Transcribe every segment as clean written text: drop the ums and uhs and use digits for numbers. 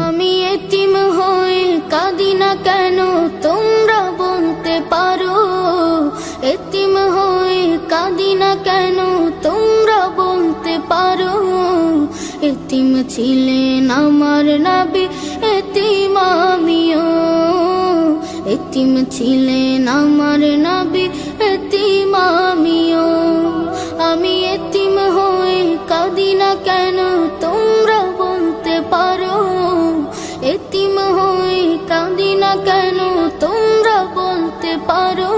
আমি এতিম হয়ে কাঁদি না কেন তোমরা বলতে পারো, এতিম হয়ে কাঁদি না কেন তোমরা বলতে পারো। এতিম ছিলেন আমার নবী, এতিম আমিও। এতিম ছিলেন আমার নবী, এতিম আমিও। আমি এতিম হয়ে কাঁদি না কেন তোমরা বলতে পারো, এতিম হয়ে কাঁদি না কেন তোমরা বলতে পারো।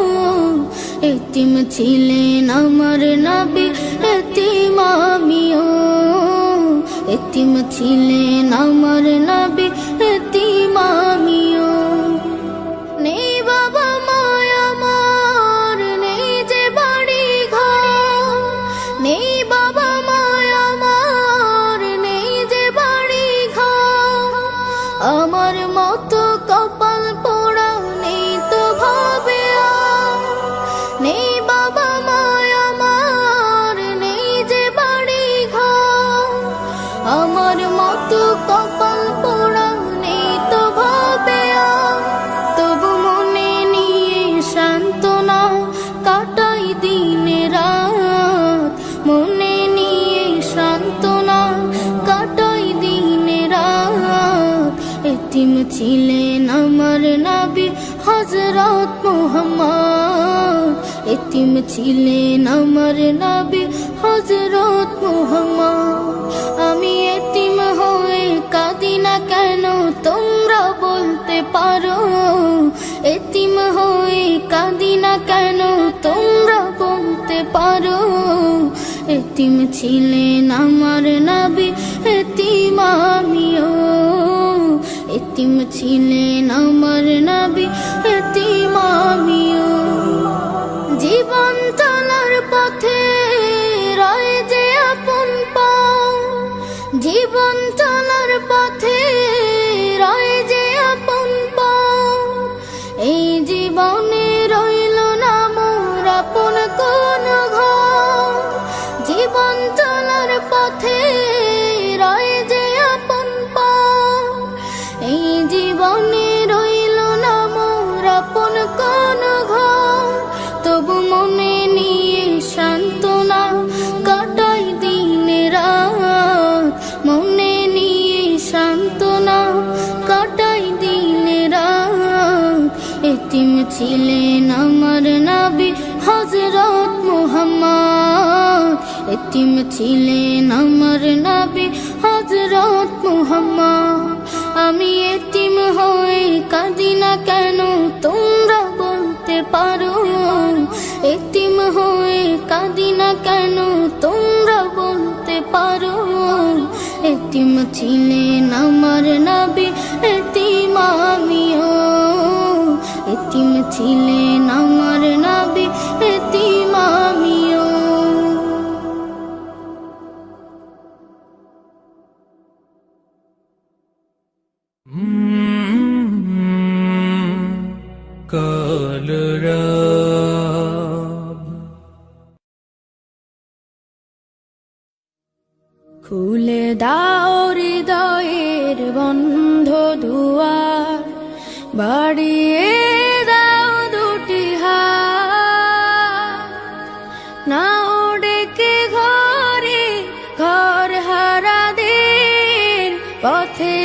এতিম ছিলেন আমার নবী, এতিম আমিও। এতিম ছিলেন আমার নবী, এতিম আমিও। নেই বাবা মায় আমার, নেই যে বাড়ি ঘর, নেই বাবা মায় আমার, নেই যে বাড়ি ঘর। আমার মতো কপাল পোড়া নেই তো ভাবে আর, নেই বাবা মায় আমার, নেই যে বাড়ি ঘর। আমার মতো কপাল পোড়া নেই তো ভাবে আর, তবু মনে নিয়ে সান্ত্বনা কাটাই দিনে রাত। মনে নিয়ে সান্ত্বনা কাটাই দিনে রাত। এতিম ছিলেন আমার নবী হযরত মুহাম্মদ, এতিম ছিলেন আমার নবী হযরত মুহাম্মদ। আমি এতিম হয়ে কাঁদি না কেন তোমরা বলতে পারো, এতিম হয়ে কাঁদি না কেন তোমরা বলতে পারো। এতিম ছিলেন আমার নবী, এতিম আমিও। এতিম ছিলেন আমার নবী, এতিম আমিও। জীবন চলার পথে রয় যে আপন পাও, জীবন চলার পথে রয় যে আপন পাও। এই জীবনে রইল না মোর আপন কোন ঘর, জীবন চলার পথে রয় যে আপন পাও। এই জীবনে রইল না মোর আপন কোন ঘর, তবু মনে নিয়ে সান্ত্বনা কাটাই দিনে রাত। মনে নিয়ে সান্ত্বনা কাটাই দিনে রাত। এতিম ছিলেন আমার নবী হযরত মুহাম্মদ, এতিম ছিলেন আমার নবী হযরত মুহাম্মদ। আমি এতিম হয়ে কাঁদি না কেন তোমরা বলতে পারো, এতিম হয়ে কাঁদি না কেন তোমরা বলতে পারো। এতিম ছিলেন আমার নবী, এতিম আমিও। এতিম ছিলেন আমার নবী, এতিম আমিও। কালরাব খুলে দাও হৃদয়ের বন্ধ দুয়ার, বাড়িয়ে দাও দুটি হাত। নাও ডেকে ঘরে ঘর হারা দিন পথে